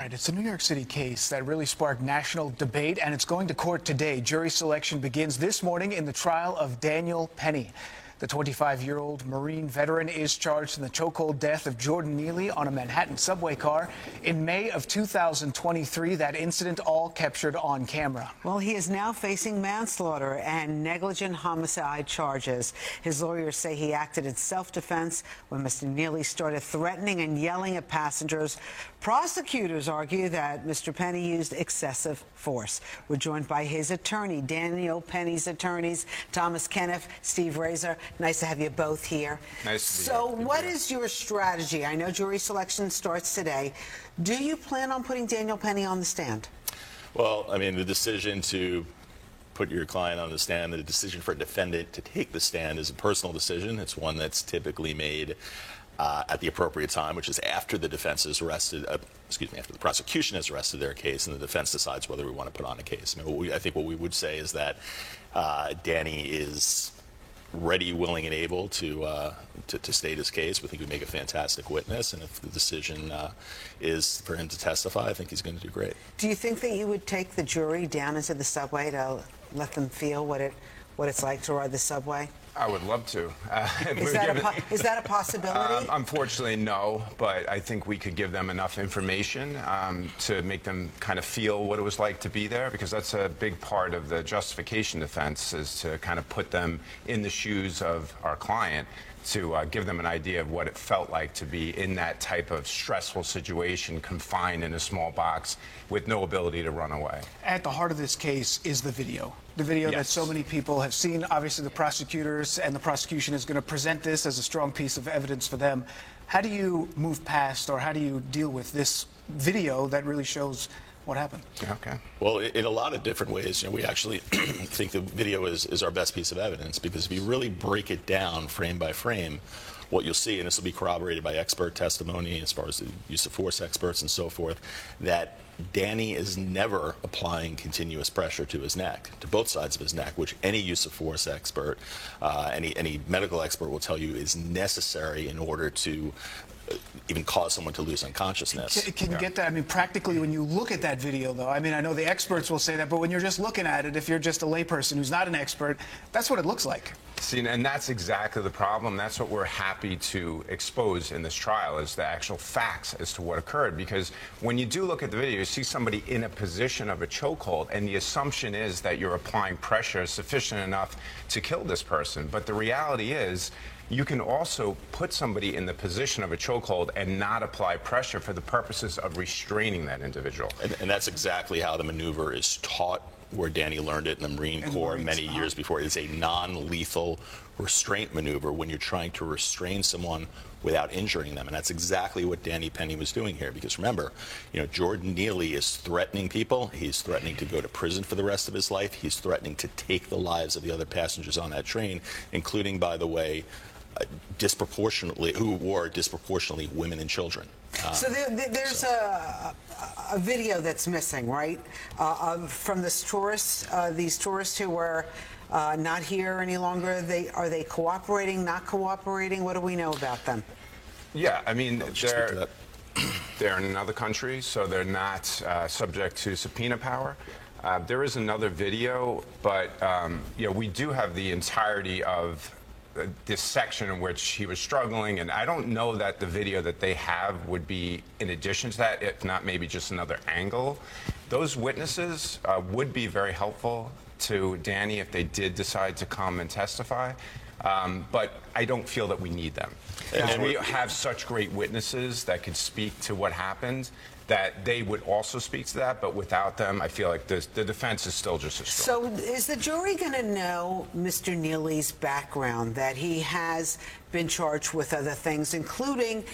right, it's a New York City case that really sparked national debate, and it's going to court today. Jury selection begins this morning in the trial of Daniel Penny. The 25-year-old Marine veteran is charged in the chokehold death of Jordan Neely on a Manhattan subway car in May of 2023. That incident all captured on camera. Well, he is now facing manslaughter and negligent homicide charges. His lawyers say he acted in self-defense when Mr. Neely started threatening and yelling at passengers. Prosecutors argue that Mr. Penny used excessive force. We're joined by his attorney, Daniel Penny's attorneys, Thomas Kenneth, Steve Razor. Nice to have you both here. Nice to be So here. what is your strategy? I know jury selection starts today. Do you plan on putting Daniel Penny on the stand? Well, I mean, the decision to put your client on the stand, the decision for a defendant to take the stand is a personal decision. It's one that's typically made at the appropriate time, which is after the defense is arrested, after the prosecution has arrested their case and the defense decides whether we want to put on a case. I mean, I think what we would say is that Danny is ready, willing, and able to state his case. We think he'd make a fantastic witness, and if the decision is for him to testify, I think he's going to do great. Do you think that you would take the jury down into the subway to let them feel what it's like to ride the subway? I would love to. Is that a possibility? Unfortunately, no, but I think we could give them enough information to make them kind of feel what it was like to be there, because that's a big part of the justification defense, is to kind of put them in the shoes of our client, to give them an idea of what it felt like to be in that type of stressful situation, confined in a small box with no ability to run away. At the heart of this case is the video. The video that so many people have seen. Obviously, the prosecutors and the prosecution is going to present this as a strong piece of evidence for them. How do you move past, or how do you deal with this video that really shows what happened? Okay. Well, in a lot of different ways, we actually think the video is our best piece of evidence, because if you really break it down frame by frame, what you'll see, and this will be corroborated by expert testimony as far as the use of force experts and so forth, that Danny is never applying continuous pressure to his neck, to both sides of his neck, which any use of force expert, any medical expert will tell you is necessary in order to even cause someone to lose unconsciousness. Can you get that? I mean, practically, when you look at that video, though, I mean, I know the experts will say that, but when you're just looking at it, if you're just a layperson who's not an expert, that's what it looks like. See, and that's exactly the problem. That's what we're happy to expose in this trial, is the actual facts as to what occurred. Because when you do look at the video, you see somebody in a position of a chokehold, and the assumption is that you're applying pressure sufficient enough to kill this person. But the reality is, you can also put somebody in the position of a chokehold and not apply pressure for the purposes of restraining that individual. And that's exactly how the maneuver is taught, where Danny learned it in the Marine Corps many years before. It's a non-lethal restraint maneuver when you're trying to restrain someone without injuring them. And that's exactly what Danny Penny was doing here. Because remember, Jordan Neely is threatening people. He's threatening to go to prison for the rest of his life. He's threatening to take the lives of the other passengers on that train, including, by the way, who were disproportionately women and children. So there's a video that's missing, right? From this tourists, these tourists who were not here any longer. Are they cooperating, not cooperating? What do we know about them? Yeah, I mean, they're in another country, so they're not subject to subpoena power. There is another video, but we do have the entirety of this section in which he was struggling, and I don't know that the video that they have would be in addition to that, if not maybe just another angle. Those witnesses would be very helpful to Danny if they did decide to come and testify, but I don't feel that we need them. And we have such great witnesses that could speak to what happened, that they would also speak to that, but without them, I feel like the defense is still just as strong. So is the jury going to know Mr. Neely's background, that he has been charged with other things, including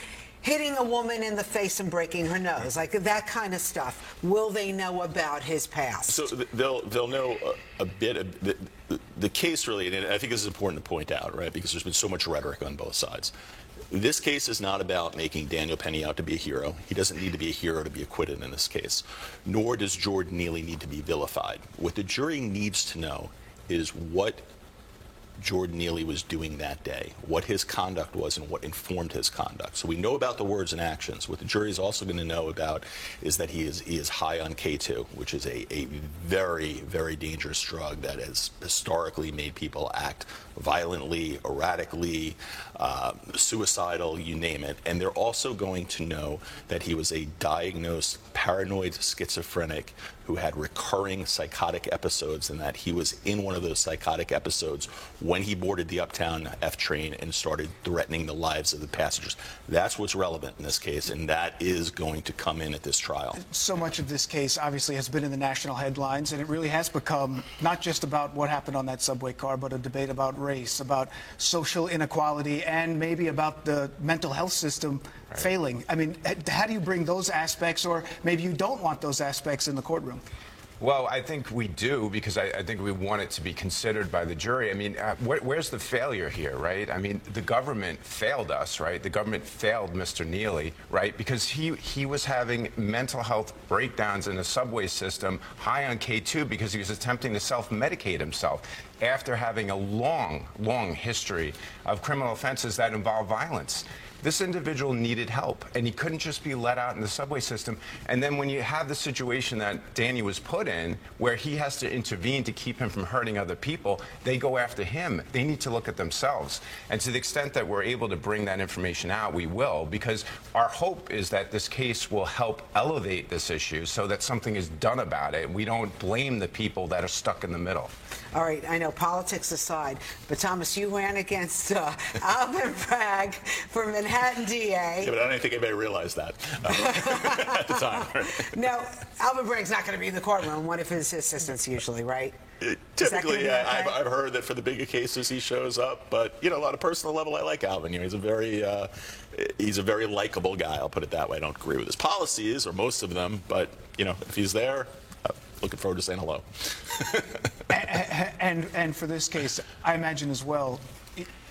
hitting a woman in the face and breaking her nose, like that kind of stuff? Will they know about his past? So they'll know a bit of the case, really, and I think this is important to point out, right, because there's been so much rhetoric on both sides. This case is not about making Daniel Penny out to be a hero. He doesn't need to be a hero to be acquitted in this case, nor does Jordan Neely need to be vilified. What the jury needs to know is what Jordan Neely was doing that day, what his conduct was and what informed his conduct. So we know about the words and actions. What the jury is also going to know about is that he is high on K2, which is a very, very dangerous drug that has historically made people act violently, erratically, suicidal, you name it. And they're also going to know that he was a diagnosed paranoid schizophrenic who had recurring psychotic episodes, and that he was in one of those psychotic episodes when he boarded the Uptown F train and started threatening the lives of the passengers. That's what's relevant in this case, and that is going to come in at this trial. So much of this case obviously has been in the national headlines, and it really has become not just about what happened on that subway car, but a debate about race, about social inequality, and maybe about the mental health system failing. I mean, how do you bring those aspects, or maybe you don't want those aspects in the courtroom? Well, I think we do, because I think we want it to be considered by the jury. I mean, where's the failure here, right? I mean, the government failed us, right? The government failed Mr. Neely, right? Because he was having mental health breakdowns in the subway system, high on K2, because he was attempting to self-medicate himself after having a long, long history of criminal offenses that involve violence. This individual needed help, and he couldn't just be let out in the subway system. And then when you have the situation that Danny was put in, where he has to intervene to keep him from hurting other people, they go after him. They need to look at themselves. And to the extent that we're able to bring that information out, we will, because our hope is that this case will help elevate this issue so that something is done about it. We don't blame the people that are stuck in the middle. All right, I know, politics aside, but Thomas, you ran against Alvin Bragg for Manhattan DA. Yeah, but I don't think anybody realized that at the time. No, Alvin Bragg's not going to be in the courtroom. One of his assistants usually, right? Typically, yeah, I've heard that for the bigger cases he shows up, but a lot of personal level, I like Alvin. He's a very likable guy. I'll put it that way. I don't agree with his policies or most of them, but if he's there, looking forward to saying hello. And for this case, I imagine as well,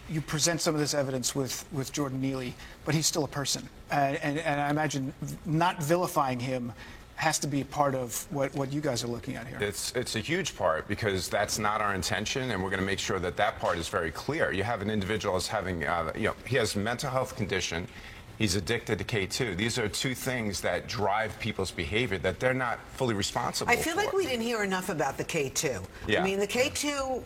you present some of this evidence with Jordan Neely, but he's still a person, and I imagine not vilifying him has to be part of what you guys are looking at here. It's a huge part, because that's not our intention, and we're going to make sure that that part is very clear. You have an individual as having, he has a mental health condition. He's addicted to K2. These are two things that drive people's behavior that they're not fully responsible for. I feel like we didn't hear enough about the K2. Yeah. I mean, the K2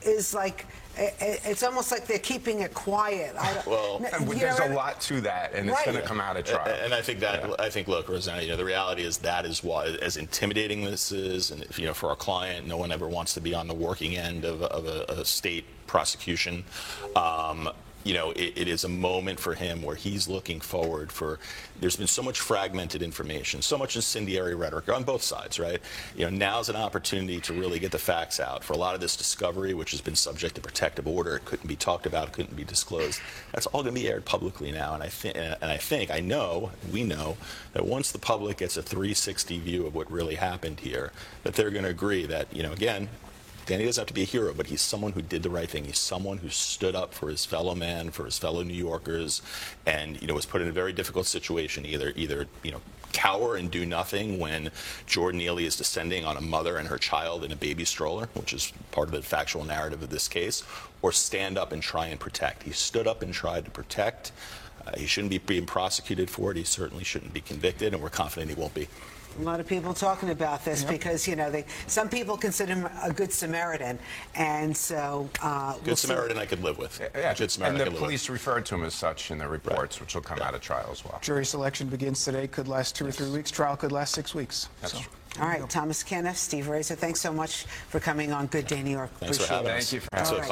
is like, it's almost like they're keeping it quiet. Well, there's a lot to that, and it's going to come out at trial. And I think, look, Rosanna, the reality is that is why, as intimidating this is, and for our client, no one ever wants to be on the working end of a state prosecution. It is a moment for him where he's looking forward for, there's been so much fragmented information, so much incendiary rhetoric on both sides, right? Now's an opportunity to really get the facts out. For a lot of this discovery, which has been subject to protective order, it couldn't be talked about, couldn't be disclosed. That's all going to be aired publicly now. And I know, we know, that once the public gets a 360 view of what really happened here, that they're going to agree that, again, Danny doesn't have to be a hero, but he's someone who did the right thing. He's someone who stood up for his fellow man, for his fellow New Yorkers, and was put in a very difficult situation. Either cower and do nothing when Jordan Neely is descending on a mother and her child in a baby stroller, which is part of the factual narrative of this case, or stand up and try and protect. He stood up and tried to protect. He shouldn't be being prosecuted for it. He certainly shouldn't be convicted, and we're confident he won't be. A lot of people talking about this because, some people consider him a good Samaritan. And so... Good Samaritan I could live with. Yeah, good Samaritan and the police referred to him as such in their reports, which will come out of trial as well. Jury selection begins today, could last 2 or 3 weeks. Trial could last 6 weeks. That's true. All right, Thomas Kenniff, Steve Razor, thanks so much for coming on Good Day New York. Thanks for having us. Thank you for having us.